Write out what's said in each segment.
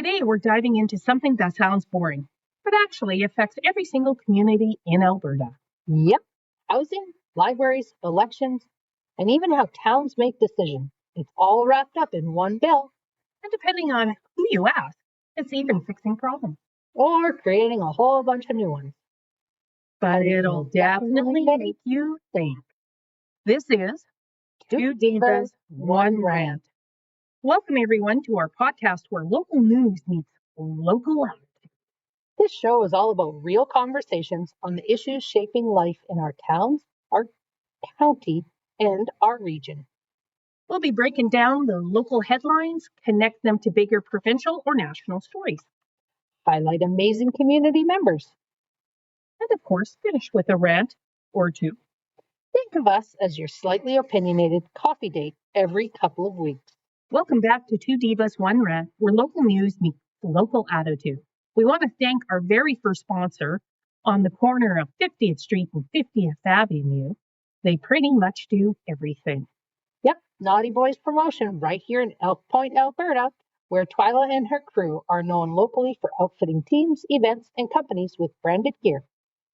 Today, we're diving into something that sounds boring, but actually affects every single community in Alberta. Yep. Housing, libraries, elections, and even how towns make decisions. It's all wrapped up in one bill. And depending on who you ask, it's even fixing problems. Or creating a whole bunch of new ones. But it'll definitely make you think. This is Two Divas, One Rant. Welcome, everyone, to our podcast where local news meets local attitude. This show is all about real conversations on the issues shaping life in our towns, our county, and our region. We'll be breaking down the local headlines, connect them to bigger provincial or national stories. Highlight amazing community members. And of course, finish with a rant or two. Think of us as your slightly opinionated coffee date every couple of weeks. Welcome back to Two Divas, One Rant, where local news meets local attitude. We want to thank our very first sponsor on the corner of 50th Street and 50th Avenue. They pretty much do everything. Yep, Naughty Boys promotion right here in Elk Point, Alberta, where Twyla and her crew are known locally for outfitting teams, events, and companies with branded gear.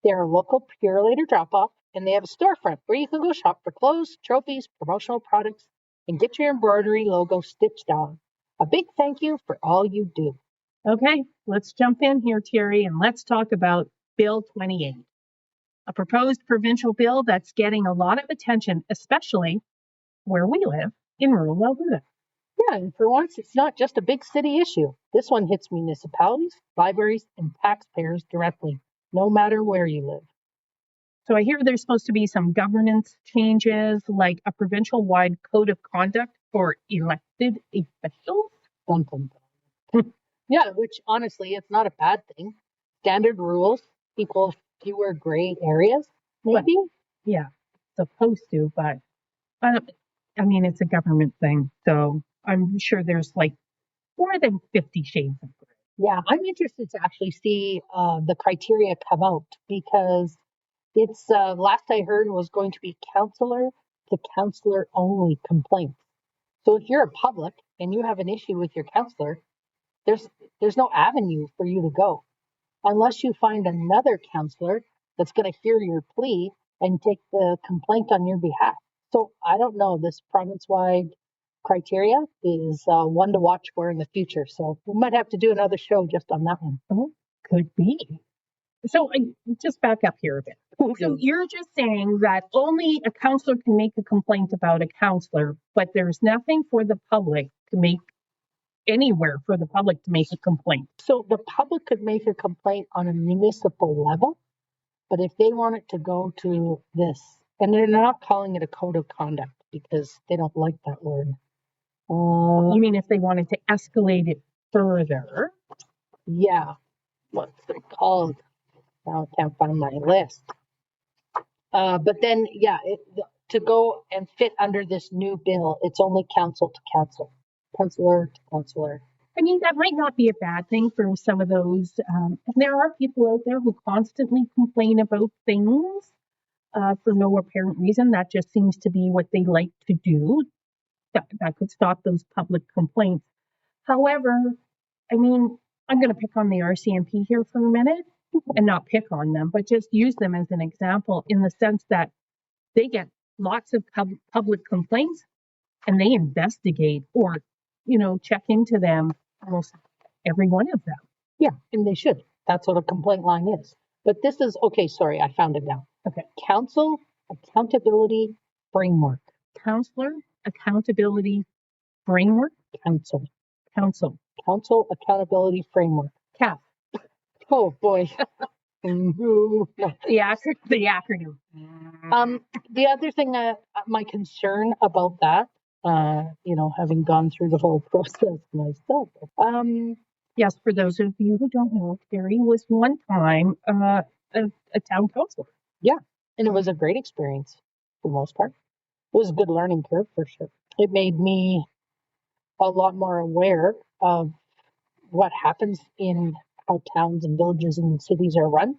They are a local Pure Later drop-off, and they have a storefront where you can go shop for clothes, trophies, promotional products, and get your embroidery logo stitched on. A big thank you for all you do. Okay, let's jump in here, Terry, and let's talk about Bill 28, a proposed provincial bill that's getting a lot of attention, especially where we live in rural Alberta. Yeah, and for once, it's not just a big city issue. This one hits municipalities, libraries, and taxpayers directly, no matter where you live. So I hear there's supposed to be some governance changes, like a provincial-wide code of conduct for elected officials. Yeah, which honestly, it's not a bad thing. Standard rules equal fewer gray areas, maybe? Well, yeah, supposed to, but I mean, it's a government thing, so I'm sure there's like more than 50 shades of gray. Yeah, I'm interested to actually see the criteria come out because it's last I heard was going to be counselor to counselor only complaints. So if you're a public and you have an issue with your counselor, there's no avenue for you to go unless you find another counselor that's going to hear your plea and take the complaint on your behalf. So I don't know, this province-wide criteria is one to watch for in the future. So we might have to do another show just on that one. Oh, could be. So just back up here a bit. So you're just saying that only a counselor can make a complaint about a counselor, but there's nothing for the public to make anywhere for the public to make a complaint. So the public could make a complaint on a municipal level, but if they want it to go to this, and they're not calling it a code of conduct because they don't like that word. You mean if they wanted to escalate it further? Yeah. What's it called? Now I can't find my list. But then, yeah, to go and fit under this new bill, it's only council to council, counselor to counselor. I mean, that might not be a bad thing for some of those. And there are people out there who constantly complain about things for no apparent reason. That just seems to be what they like to do. That could stop those public complaints. However, I mean, I'm going to pick on the RCMP here for a minute and not pick on them, but just use them as an example in the sense that they get lots of public complaints and they investigate or, check into them, almost every one of them. Yeah, and they should. That's what a complaint line is. But this is, okay, sorry, I found it now. Okay. Council Accountability Framework. Counselor Accountability Framework? Council Accountability Framework. CAF. Oh, boy. The acronym. The other thing, my concern about that, having gone through the whole process myself. Yes, for those of you who don't know, Terry was one time a town councilor. Yeah, and it was a great experience for the most part. It was a good learning curve for sure. It made me a lot more aware of what happens in how towns and villages and cities are run.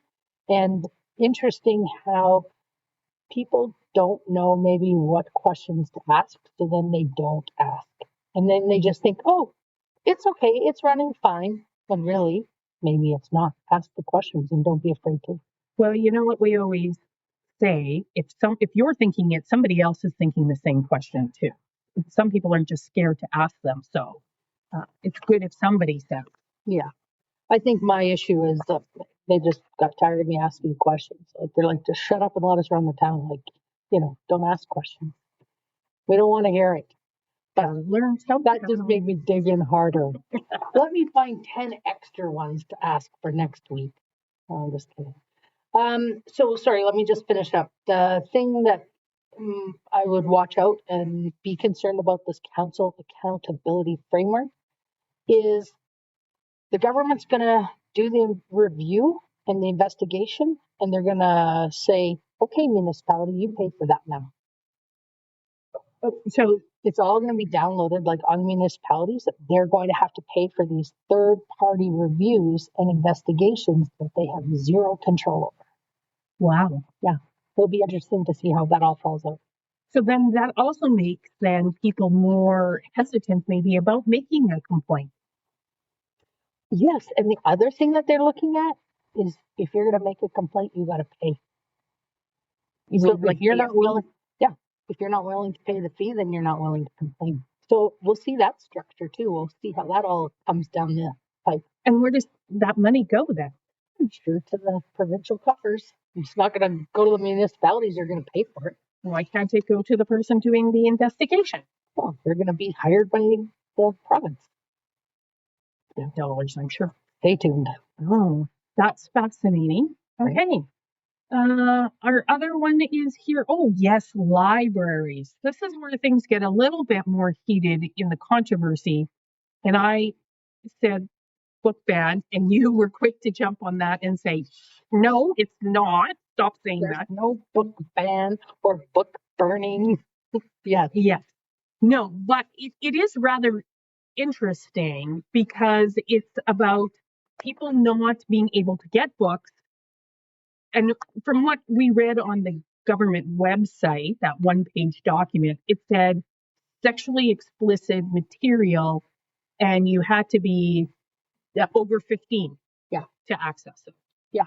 And interesting how people don't know maybe what questions to ask, so then they don't ask. And then they just think, oh, it's okay. It's running fine. But really, maybe it's not. Ask the questions and don't be afraid to. Well, you know what we always say, if you're thinking it, somebody else is thinking the same question too. Some people are just scared to ask them. So it's good if somebody says. Yeah. I think my issue is that they just got tired of me asking questions. Like they're like, just shut up and let us run the town. Like, don't ask questions. We don't want to hear it. But Learn something. that just made me dig in harder. Let me find 10 extra ones to ask for next week. Oh, I'm just kidding. So sorry, let me just finish up. The thing that I would watch out and be concerned about this council accountability framework is the government's going to do the review and the investigation, and they're going to say, okay, municipality, you pay for that now. So it's all going to be downloaded like on municipalities that they're going to have to pay for these third party reviews and investigations that they have zero control over. Wow. Yeah. It'll be interesting to see how that all falls out. So then that also makes then people more hesitant maybe about making a complaint. Yes. And the other thing that they're looking at is if you're going to make a complaint, you got to pay. So if you're not willing, if you're not willing to pay the fee, then you're not willing to complain. So we'll see that structure too. We'll see how that all comes down the pipe. And where does that money go then? I'm sure to the provincial coffers. It's not going to go to the municipalities. They're going to pay for it. Why can't it go to the person doing the investigation? Well, they're going to be hired by the province. Dollars, I'm sure. Stay tuned. Oh, that's fascinating. Okay. Our other one is here. Oh, yes, libraries. This is where things get a little bit more heated in the controversy. And I said book ban, and you were quick to jump on that and say, no, it's not. Stop saying There's that. no book ban or book burning. Yes. Yes. No, but it is rather interesting because it's about people not being able to get books. And from what we read on the government website, that one-page document, it said sexually explicit material, and you had to be over 15 to access it. Yeah.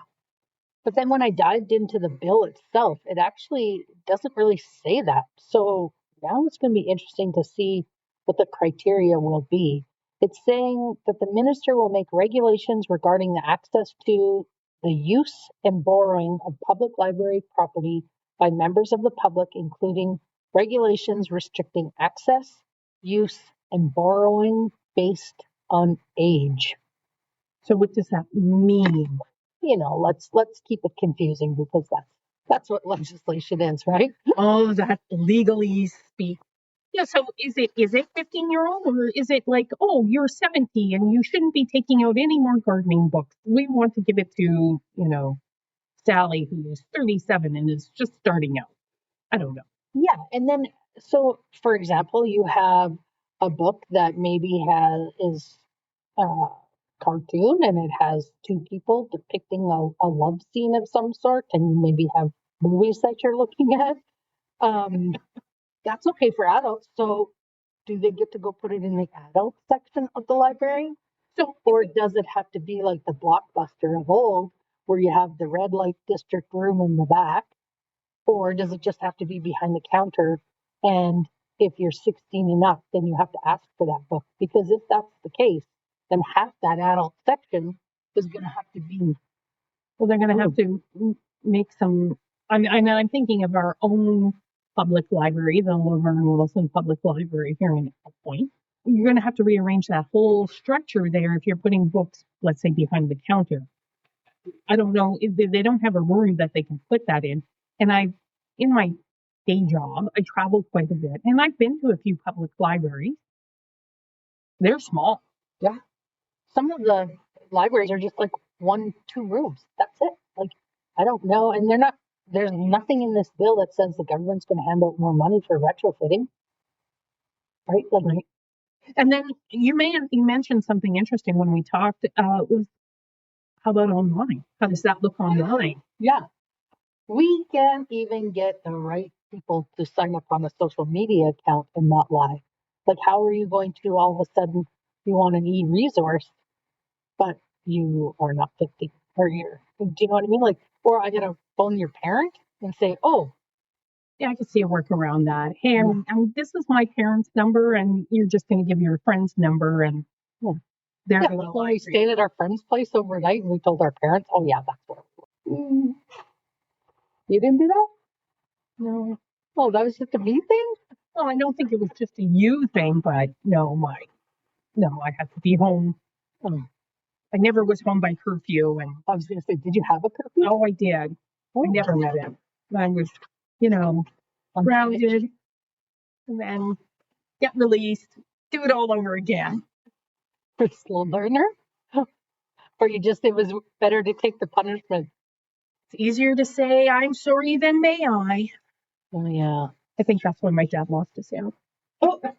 But then when I dived into the bill itself, it actually doesn't really say that. So now it's going to be interesting to see what the criteria will be. It's saying that the minister will make regulations regarding the access to the use and borrowing of public library property by members of the public, including regulations restricting access, use, and borrowing based on age. So what does that mean? Let's keep it confusing because that's what legislation is, right? Oh, that legalese speak. Yeah, so is it 15-year-old or is it like, oh, you're 70 and you shouldn't be taking out any more gardening books? We want to give it to, Sally, who is 37 and is just starting out. I don't know. Yeah, and then so for example, you have a book that maybe is cartoon and it has two people depicting a love scene of some sort, and you maybe have movies that you're looking at. That's okay for adults. So do they get to go put it in the adult section of the library? So, or does it have to be like the Blockbuster of old, where you have the red light district room in the back? Or does it just have to be behind the counter? And if you're 16 and up, then you have to ask for that book. Because if that's the case, then half that adult section is going to have to be. Well, they're going to have to make some. I'm thinking of our own public library, the Laverne Wilson Public Library here in Point. You're going to have to rearrange that whole structure there if you're putting books, let's say, behind the counter. I don't know if they don't have a room that they can put that in. And in my day job, I travel quite a bit, and I've been to a few public libraries. They're small. Yeah. Some of the libraries are just like 1-2 rooms. That's it. Like, I don't know. And there's nothing in this bill that says the government's going to hand out more money for retrofitting. Right? Like, right. And then you mentioned something interesting when we talked, was how about online? How does that look online? Yeah. We can't even get the right people to sign up on a social media account and not lie. Like, how are you going to all of a sudden you want an e-resource, but you are not 50 or you're, do you know what I mean? Like, or I gotta phone your parent and say, oh, Yeah, I could see a work around that. Hey, this is my parents' number, and you're just going to give your friend's number, and yeah, they're yeah. going to When we stayed at our friend's place overnight and we told our parents, oh yeah, that's where we were. You didn't do that? No. Oh, that was just a me thing? Well, I don't think it was just a you thing, but no, I had to be home. Oh, I never was home by curfew, and I was going to say, did you have a curfew? oh, I did. Oh, I never met him. I was, grounded, and then get released, do it all over again. for slow learner? Or you just, it was better to take the punishment? It's easier to say I'm sorry than may I. Oh, yeah. I think that's when my dad lost his sound. Oh, that's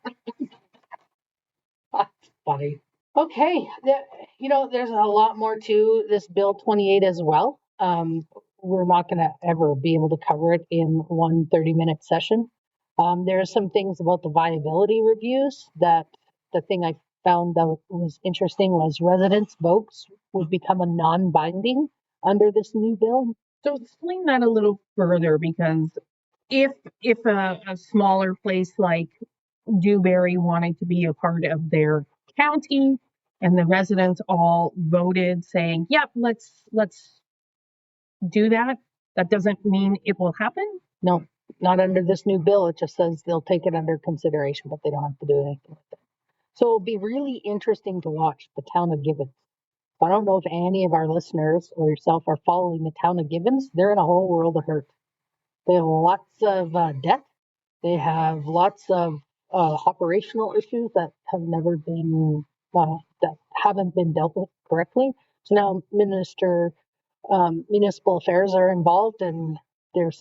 funny. Okay. There's a lot more to this Bill 28 as well. We're not going to ever be able to cover it in one 30-minute session. There are some things about the viability reviews that the thing I found that was interesting was residents' votes would become a non-binding under this new bill. So explain that a little further, because if a smaller place like Dewberry wanted to be a part of their county and the residents all voted saying, yep, let's do that, that doesn't mean it will happen? No, not under this new bill. It just says they'll take it under consideration, but they don't have to do anything with it. So it'll be really interesting to watch the town of Gibbons. I don't know if any of our listeners or yourself are following the town of Gibbons. They're in a whole world of hurt. They have lots of debt. They have lots of operational issues that have never been that haven't been dealt with correctly. So now municipal affairs are involved, and there's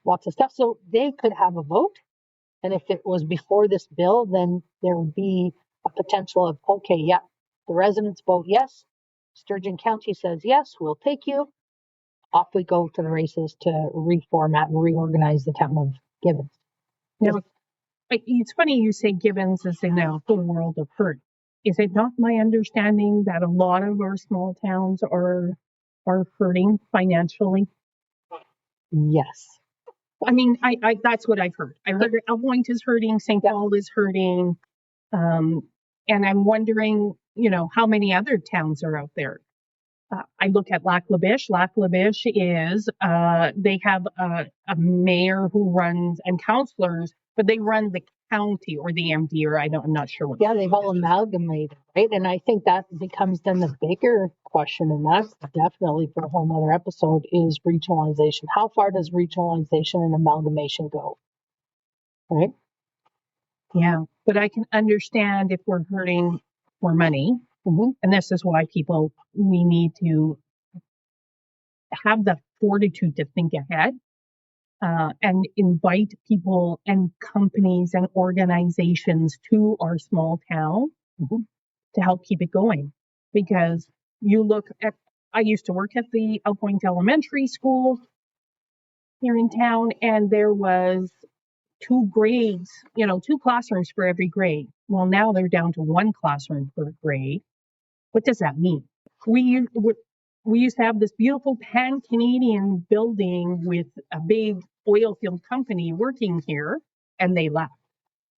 lots of stuff. So they could have a vote, and if it was before this bill, then there would be a potential of the residents vote yes, Sturgeon County says yes, we'll take you. Off we go to the races to reformat and reorganize the town of Gibbons. Now, it's funny you say Gibbons is in a whole world of hurt. Is it not my understanding that a lot of our small towns are hurting financially? Yes. I mean, I that's what I've heard. I heard Alberta is hurting, St. Paul is hurting, and I'm wondering, how many other towns are out there. I look at Lac La Biche. Lac La Biche is they have a mayor who runs and councillors, but they run the county or the MD, or I'm not sure what. Yeah, they've all amalgamated, right? And I think that becomes then the bigger question, and that's definitely for a whole nother episode, is regionalization. How far does regionalization and amalgamation go? Right? Yeah, but I can understand if we're hurting for money, and this is why we need to have the fortitude to think ahead. And invite people and companies and organizations to our small town to help keep it going. Because I used to work at the Point Elementary School here in town, and there was 2 grades, 2 classrooms for every grade. Well, now they're down to 1 classroom per grade. What does that mean? We used to have this beautiful pan-Canadian building with a big oil field company working here, and they left.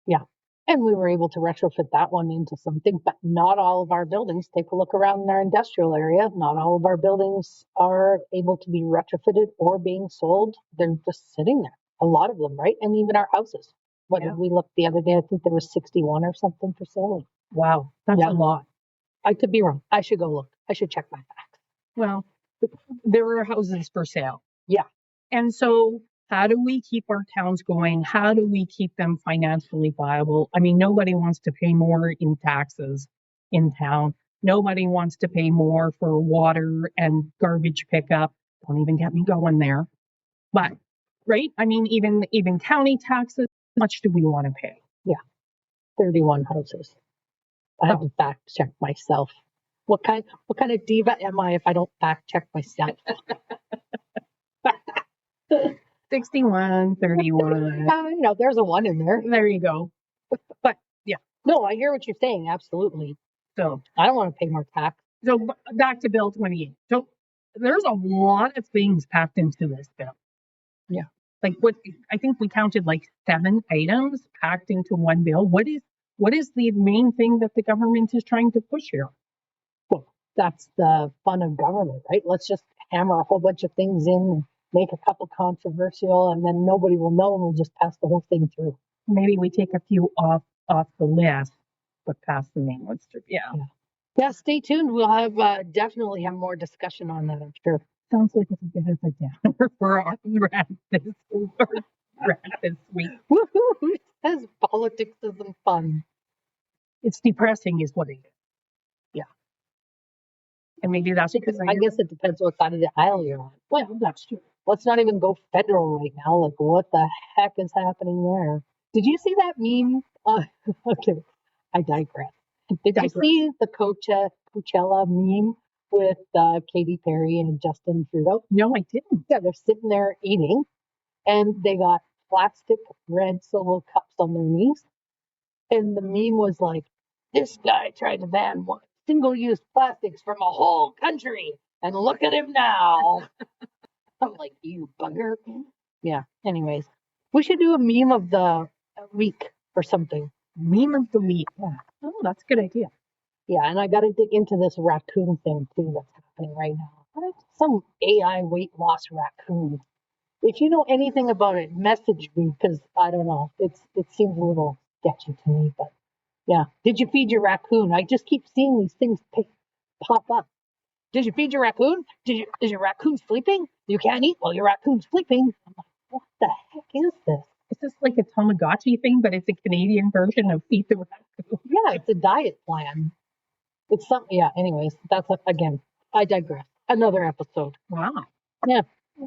Yeah. And we were able to retrofit that one into something, but not all of our buildings. Take a look around in our industrial area. Not all of our buildings are able to be retrofitted or being sold. They're just sitting there. A lot of them, right? And even our houses. Did we look the other day? I think there was 61 or something for sale. Wow, that's a lot. I could be wrong. I should go look. I should check my facts. Well, there are houses for sale. Yeah. And so how do we keep our towns going? How do we keep them financially viable? I mean, nobody wants to pay more in taxes in town. Nobody wants to pay more for water and garbage pickup. Don't even get me going there. But, right? I mean, even county taxes, how much do we want to pay? Yeah. 31 houses. I have to fact check myself. What kind of diva am I if I don't fact check myself? 61, 31. There's a 1 in there. There you go. But yeah, No, I hear what you're saying. Absolutely. So, I don't want to pay more tax. so back to Bill 28. So there's a lot of things packed into this bill. Yeah. Like what I think we counted like 7 items packed into one bill. What is the main thing that the government is trying to push here? Well, that's the fun of government, right? Let's just hammer a whole bunch of things in and make a couple controversial, and then nobody will know, and we'll just pass the whole thing through. Maybe we take a few off the list, but pass the main ones through. Yeah. Yeah, stay tuned. We'll have definitely have more discussion on that, I'm sure. Sounds like it's a bit of a downer for our rant this week. Woohoo! Says politics isn't fun. It's depressing, is what it is. Yeah. And maybe that's because I guess it depends what side of the aisle you're on. well, that's true. Let's not even go federal right now. Like, what the heck is happening there? Did you see that meme? Okay, I digress. Did you see the Coachella meme with Katy Perry and Justin Trudeau? No, I didn't. Yeah, they're sitting there eating, and they got plastic red Solo cups on their knees. And the meme was like, this guy tried to ban single-use plastics from a whole country, and look at him now. I'm like, you bugger. Yeah, anyways. We should do a meme of the week or something. Meme of the week. Yeah. Oh, that's a good idea. Yeah, and I got to dig into this raccoon thing too that's happening right now. Some AI weight loss raccoon. If you know anything about it, message me because I don't know. It seems a little sketchy to me, but yeah. Did you feed your raccoon? I just keep seeing these things pop up. Did you feed your raccoon? Is your raccoon sleeping? You can't eat while your raccoon's sleeping. I'm like, what the heck is this? Is this like a Tamagotchi thing, but it's a Canadian version of Feed the Raccoon? Yeah, it's a diet plan. It's something. Yeah. Anyways, that's again. I digress. Another episode. Wow. Yeah,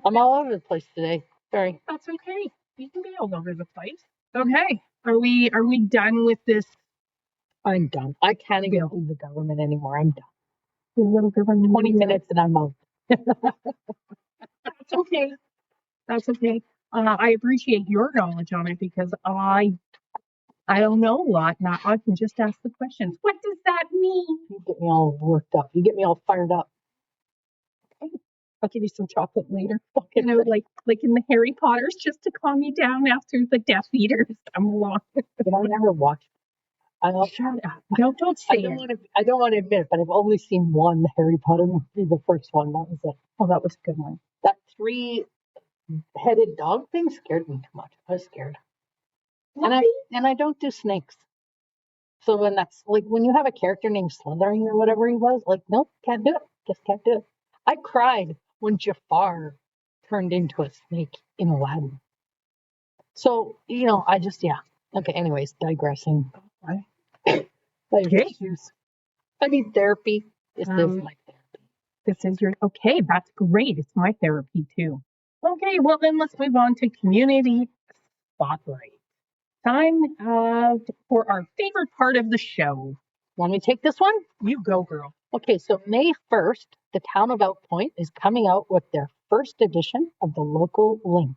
I'm all over the place today. Sorry. That's okay. You can be all over the place. Okay. Are we done with this? I'm done. I can't even do the government anymore. I'm done. Your little government. 20 minutes and I'm out. That's okay. That's okay. I appreciate your knowledge on it because I don't know a lot. Now I can just ask the questions. What does that mean? You get me all worked up. You get me all fired up. Okay. I'll give you some chocolate later. You know, like in the Harry Potters, just to calm you down after the Death Eaters come along. You know, I never watched. Shut up. No, don't say it. I don't want to admit it, but I've only seen one Harry Potter movie, the first one. That was it. Oh, that was a good one. That 3-headed dog thing scared me too much. I was scared. And I don't do snakes. So when that's like when you have a character named Slithering or whatever he was, like, nope, can't do it. Just can't do it. I cried when Jafar turned into a snake in Aladdin. So, you know, yeah. Okay, anyways, digressing. Okay. I need therapy. This is my therapy. This is okay, that's great. It's my therapy too. Okay, well then let's move on to Community Spotlight. Time for our favorite part of the show. Want me to take this one? You go, girl. Okay, so May 1st, the town of Outpoint is coming out with their first edition of the Local Link.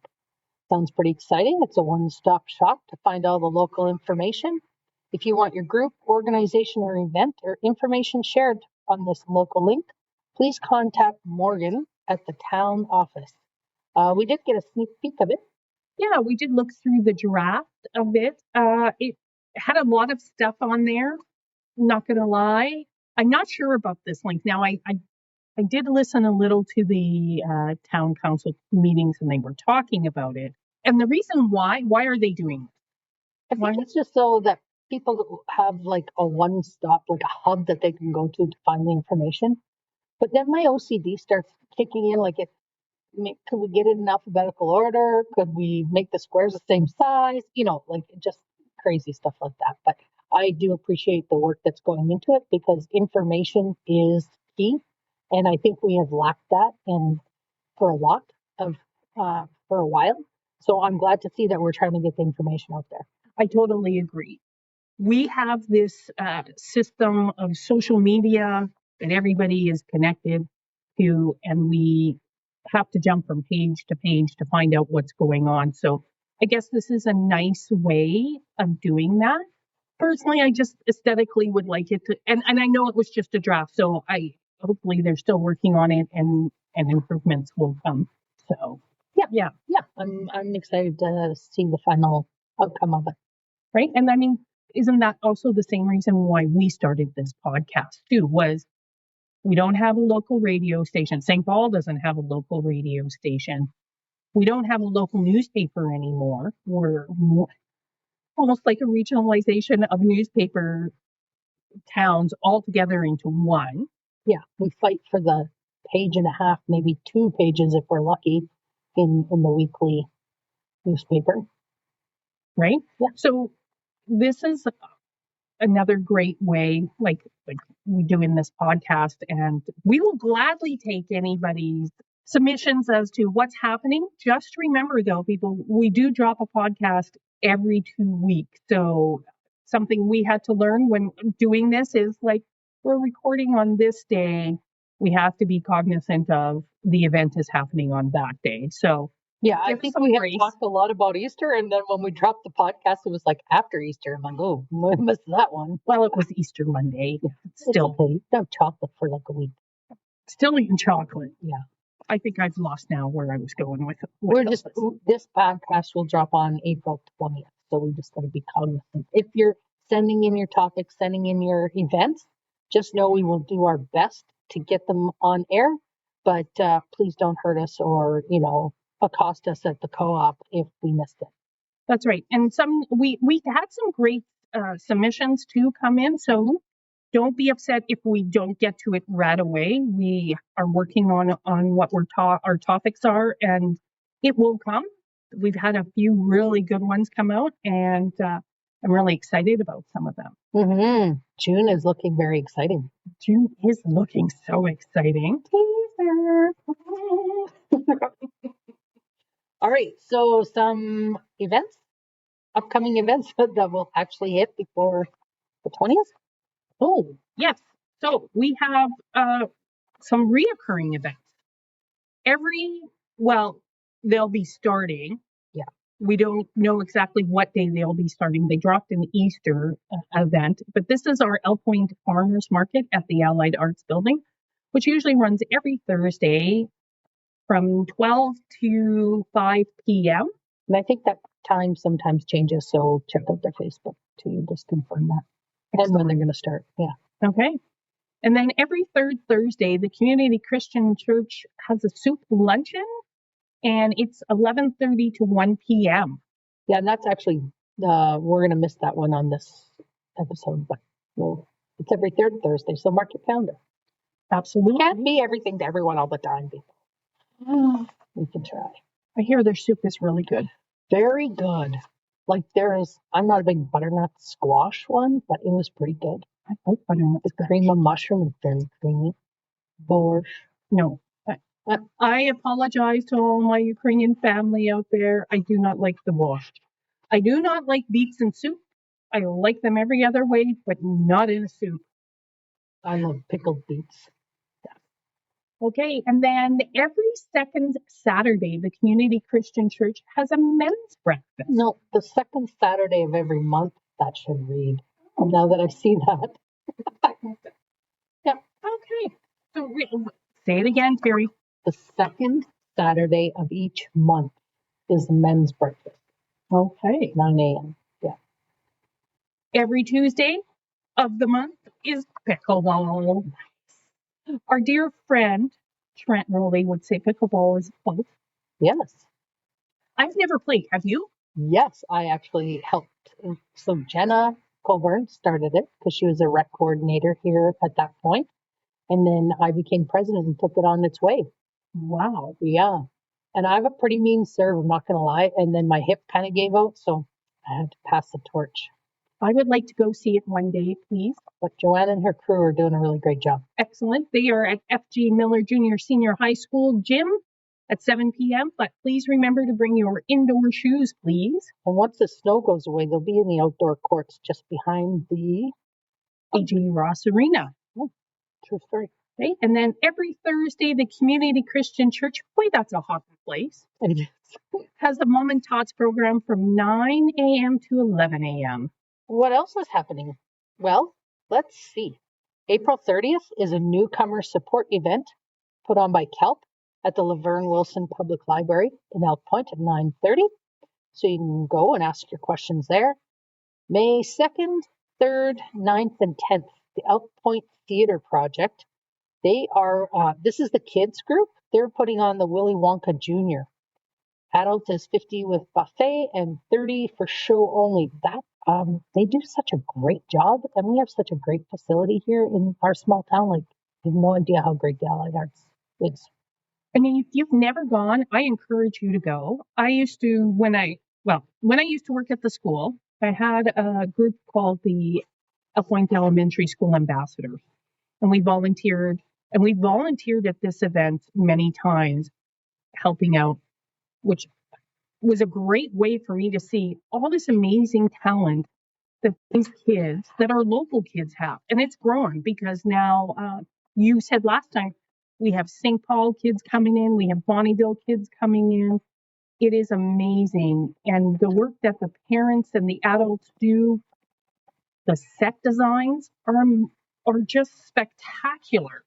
Sounds pretty exciting. It's a one-stop shop to find all the local information. If you want your group, organization, or event or information shared on this Local Link, please contact Morgan at the town office. We did get a sneak peek of it. Yeah, we did look through the draft of it. It had a lot of stuff on there. Not going to lie. I'm not sure about this link. Now, I did listen a little to the town council meetings and they were talking about it. And the reason why are they doing it? I think it's just so that people have like a one-stop, like a hub that they can go to find the information. But then my OCD starts kicking in, like could we get it in alphabetical order? Could we make the squares the same size? You know, like just crazy stuff like that. But I do appreciate the work that's going into it because information is key. And I think we have lacked that for a while. So I'm glad to see that we're trying to get the information out there. I totally agree. We have this system of social media that everybody is connected to, and we have to jump from page to page to find out what's going on. So I guess this is a nice way of doing that. personally, I just aesthetically would like it to, and I know it was just a draft, so hopefully they're still working on it and improvements will come. So yeah. I'm excited to see the final outcome of it. Right. And I mean, isn't that also the same reason why we started this podcast too, was we don't have a local radio station. St. Paul doesn't have a local radio station. We don't have a local newspaper anymore. We're almost like a regionalization of newspaper towns all together into one. Yeah, we fight for the page and a half, maybe 2 pages if we're lucky, in the weekly newspaper. Right? Yeah. So this is another great way, like we do in this podcast, and we will gladly take anybody's submissions as to what's happening. Just remember though, people, we do drop a podcast every 2 weeks. So something we had to learn when doing this is like, we're recording on this day. We have to be cognizant of the event is happening on that day. So yeah, I think we have talked a lot about Easter, and then when we dropped the podcast, it was like after Easter. I'm like, oh, I missed that one. Well, it was Easter Monday. Yeah, still, okay. Have chocolate for like a week. Still eating chocolate. Yeah. I think I've lost now where I was going with this podcast will drop on April 20th, so we just got to be cognizant. If you're sending in your topics, sending in your events, just know we will do our best to get them on air, but please don't hurt us or, accost us at the co-op if we missed it. That's right. And we had some great submissions to come in, so don't be upset if we don't get to it right away. We are working on what our topics are, and it will come. We've had a few really good ones come out, and I'm really excited about some of them. Mm-hmm. June is looking very exciting. June is looking so exciting. All right, so some upcoming events that will actually hit before the 20th. Oh, yes. So we have some reoccurring events. They'll be starting. Yeah. We don't know exactly what day they'll be starting. They dropped an Easter event, but this is our Elk Point Farmers Market at the Allied Arts Building, which usually runs every Thursday from 12 to 5 p.m. And I think that time sometimes changes, so check out their Facebook to just confirm that. And when they're going to start. Yeah. Okay. And then every third Thursday, the Community Christian Church has a soup luncheon, and it's 11:30 to 1 p.m. Yeah, and that's actually, we're going to miss that one on this episode, but it's every third Thursday, so mark your calendar. Absolutely. Can't be everything to everyone all the time, people. We can try. I hear their soup is really good. Very good. Like I'm not a big butternut squash one, but it was pretty good. I like butternut. The cream of mushroom is very creamy. Borscht. No. I apologize to all my Ukrainian family out there. I do not like the borscht. I do not like beets in soup. I like them every other way, but not in a soup. I love pickled beets. Okay, and then every second Saturday, the Community Christian Church has a men's breakfast. No, the second Saturday of every month, that should read. Now that I see that. Yeah. Okay. So say it again, Terry. The second Saturday of each month is the men's breakfast. Okay. 9 a.m. Yeah. Every Tuesday of the month is pickleball. Our dear friend, Trent Rowley, would say pickleball is fun. Yes. I've never played. Have you? Yes, I actually helped. So Jenna Colburn started it because she was a rec coordinator here at that point. And then I became president and took it on its way. Wow. Yeah. And I have a pretty mean serve, I'm not going to lie. And then my hip kind of gave out, so I had to pass the torch. I would like to go see it one day, please. But Joanne and her crew are doing a really great job. Excellent. They are at F.G. Miller Junior Senior High School gym at 7 p.m. But please remember to bring your indoor shoes, please. And once the snow goes away, they'll be in the outdoor courts just behind the A.J. Ross Arena. Oh, true story. Okay. And then every Thursday, the Community Christian Church, boy, that's a hot place, has a Mom and Tots program from 9 a.m. to 11 a.m. What else is happening? Well, let's see. April 30th is a newcomer support event put on by KELP at the Laverne Wilson Public Library in Elk Point at 9:30. So you can go and ask your questions there. May 2nd, 3rd, 9th, and 10th, the Elk Point Theatre Project. They are, this is the kids group. They're putting on the Willy Wonka Jr. Adult is 50 with buffet and 30 for show only. That they do such a great job, and we have such a great facility here in our small town. Like, you have no idea how great the Allied Arts is. I mean, if you've never gone, I encourage you to go. I used to, when I used to work at the school, I had a group called the Elk Point Elementary School Ambassadors, and we volunteered at this event many times, helping out, which was a great way for me to see all this amazing talent that these kids, that our local kids have. And it's growing because now, you said last time, we have St. Paul kids coming in, we have Bonneville kids coming in. It is amazing. And the work that the parents and the adults do, the set designs are just spectacular.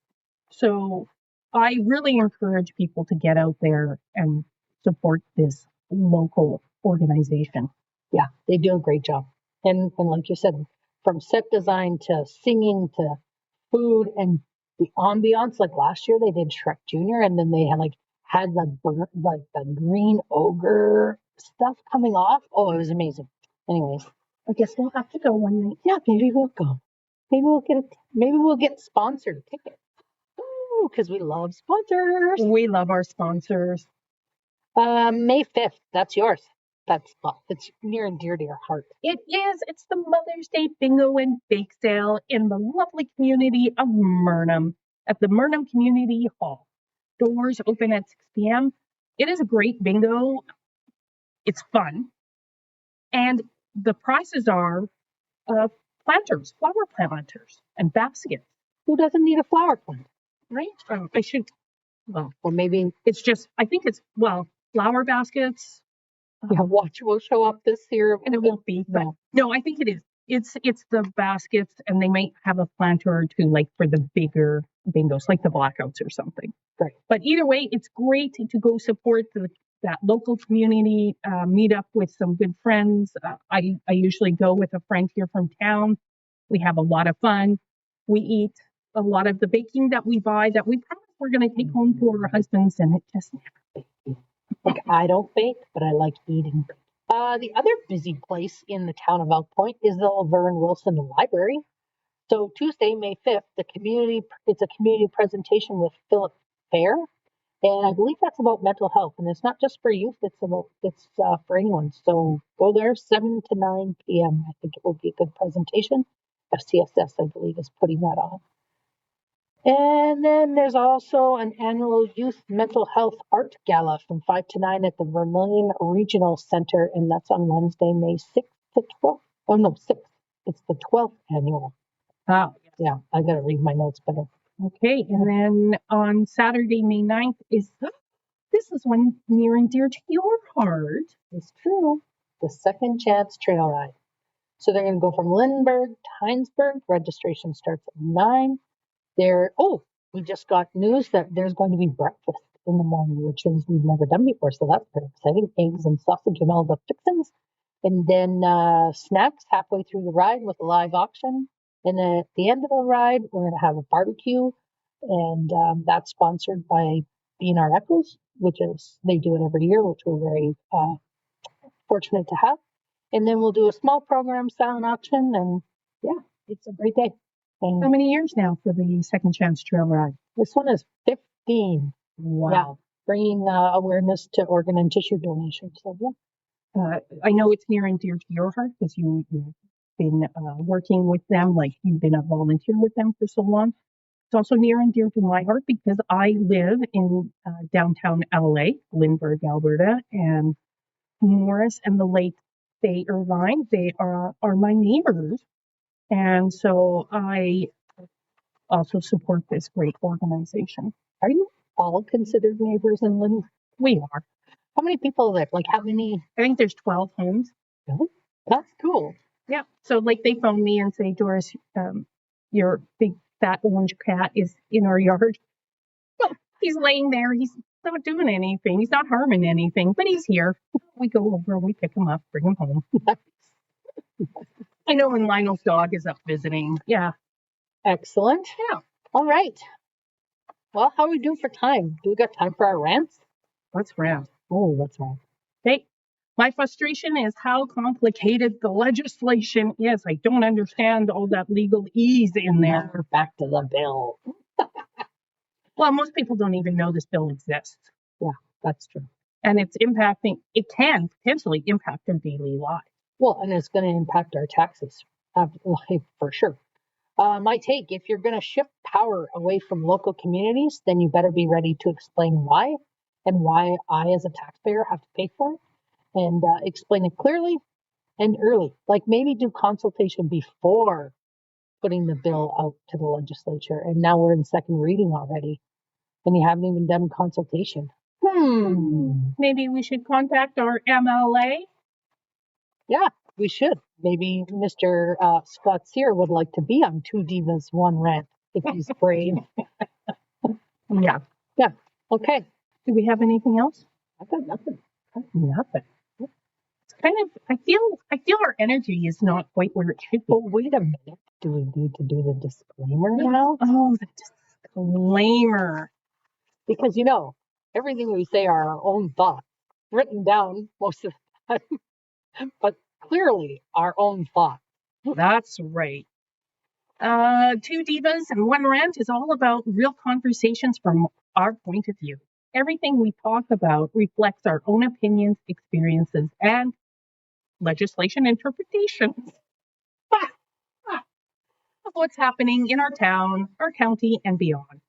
So I really encourage people to get out there and support this local organization. Yeah, they do a great job. And like you said, from set design to singing to food and the ambiance. Like last year, they did Shrek Jr. and then they had the green ogre stuff coming off. Oh, it was amazing. Anyways, I guess we'll have to go one night. yeah, maybe we'll go. Maybe we'll get sponsored tickets. Ooh, because we love sponsors. We love our sponsors. May 5th, that's yours. It's near and dear to your heart. It is. It's the Mother's Day Bingo and Bake Sale in the lovely community of Murnum at the Murnum Community Hall. Doors open at 6 p.m. It is a great bingo. It's fun. And the prizes are planters, flower planters, and baskets. Who doesn't need a flower plant? Right? Or maybe it's just, I think it's, flower baskets. Yeah, watch will show up this year. And it won't be. No, I think it is. It's the baskets, and they might have a planter or two, like for the bigger bingos, like the blackouts or something. Right. But either way, it's great to go support that local community, meet up with some good friends. I usually go with a friend here from town. We have a lot of fun. We eat a lot of the baking that we buy that we promise we're going to take home to our husbands, and it just never. Like, I don't bake, but I like eating. The other busy place in the town of Elk Point is the Laverne Wilson Library. So Tuesday, May 5th, it's a community presentation with Philip Fair. And I believe that's about mental health. And it's not just for youth, it's for anyone. So go there 7 to 9 p.m. I think it will be a good presentation. FCSS, I believe, is putting that on. And then there's also an annual Youth Mental Health Art Gala from 5 to 9 at the Vermilion Regional Center, and that's on Wednesday, May 6th to 12th. Oh, no, 6th. It's the 12th annual. Wow. Yeah, I got to read my notes better. Okay, and then on Saturday, May 9th this is one near and dear to your heart. It's true. The Second Chance Trail Ride. So they're going to go from Lindbergh to Heinsberg. Registration starts at 9. We just got news that there's going to be breakfast in the morning, which is we've never done before. So that's pretty exciting. Eggs and sausage and all the fixins. And then snacks halfway through the ride with a live auction. And then at the end of the ride, we're going to have a barbecue. And that's sponsored by B&R Echoes, they do it every year, which we're very fortunate to have. And then we'll do a small program silent auction. And yeah, it's a great day. And how many years now for the Second Chance Trail Ride? This one is 15. Wow. Yeah, bringing awareness to organ and tissue donations. So, yeah. I know it's near and dear to your heart because you've been working with them, like you've been a volunteer with them for so long. It's also near and dear to my heart because I live in downtown LA, Lindbergh, Alberta, and Morris and the late Bay Irvine, they are my neighbors. And so I also support this great organization. Are you all considered neighbors in Lindbergh? We are. How many people live? Like how many? I think there's 12 homes. Really? That's cool. Yeah. So like they phone me and say, Doris, your big fat orange cat is in our yard. Well, he's laying there. He's not doing anything. He's not harming anything, but he's here. We go over, we pick him up, bring him home. I know when Lionel's dog is up visiting. Yeah. Excellent. Yeah. All right. Well, how are we doing for time? Do we got time for our rants? Let's rant. Oh, what's wrong? Okay. My frustration is how complicated the legislation is. I don't understand all that legalese in there. We're back to the bill. Well, most people don't even know this bill exists. Yeah, that's true. And it can potentially impact their daily lives. Well, and it's going to impact our taxes, for sure. My take, if you're going to shift power away from local communities, then you better be ready to explain why and why I, as a taxpayer, have to pay for it, and explain it clearly and early. Like maybe do consultation before putting the bill out to the legislature. And now we're in second reading already, and you haven't even done consultation. Maybe we should contact our MLA. Yeah, we should. Maybe Mr. Scott Sear would like to be on Two Divas, One Rant if he's brave. Yeah. Yeah. Okay. Do we have anything else? I've got nothing. Nothing. It's kind of. I feel our energy is not quite where it should be. But wait a minute. Do we need to do the disclaimer now? Oh, the disclaimer. Because everything we say are our own thoughts, written down most of the time, but clearly our own thoughts. That's right. Two Divas and One Rant is all about real conversations from our point of view. Everything we talk about reflects our own opinions, experiences, and legislation interpretations of what's happening in our town, our county, and beyond.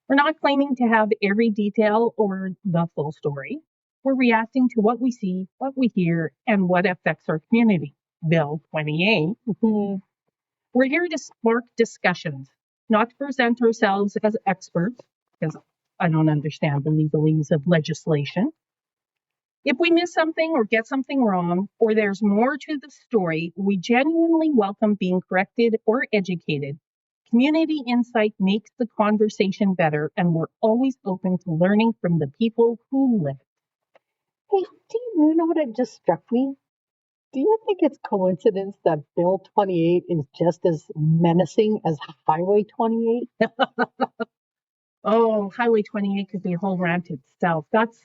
We're not claiming to have every detail or the full story. We're reacting to what we see, what we hear, and what affects our community. Bill 28. We're here to spark discussions, not to present ourselves as experts, because I don't understand the legalese of legislation. If we miss something or get something wrong, or there's more to the story, we genuinely welcome being corrected or educated. Community insight makes the conversation better, and we're always open to learning from the people who live. Hey, do you know what just struck me? Do you think it's coincidence that Bill 28 is just as menacing as Highway 28? Oh, Highway 28 could be a whole rant itself. That's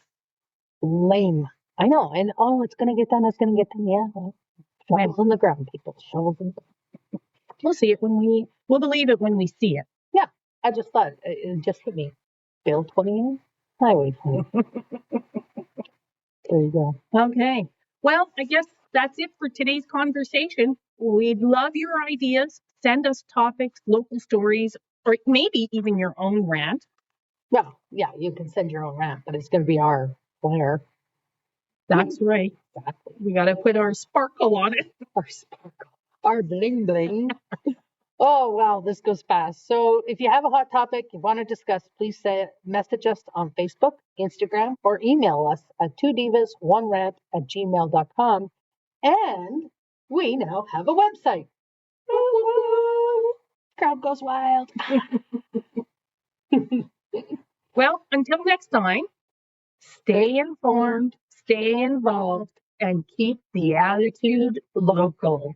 lame. I know. And it's going to get done. It's going to get done. Yeah. Shovels on the ground, people. Shovels on the ground. We'll see it we'll believe it when we see it. Yeah. I just thought it just hit me. Bill 28, Highway 28. There you go. Okay. Well, I guess that's it for today's conversation. We'd love your ideas. Send us topics, local stories, or maybe even your own rant. Well, yeah, you can send your own rant, but it's going to be our flair. That's right. Exactly. We got to put our sparkle on it. Our sparkle. Our bling bling. Oh, wow, this goes fast. So if you have a hot topic you want to discuss, please message us on Facebook, Instagram, or email us at 2divas1rant@gmail.com. And we now have a website. Crowd goes wild. Well, until next time, stay informed, stay involved, and keep the attitude local.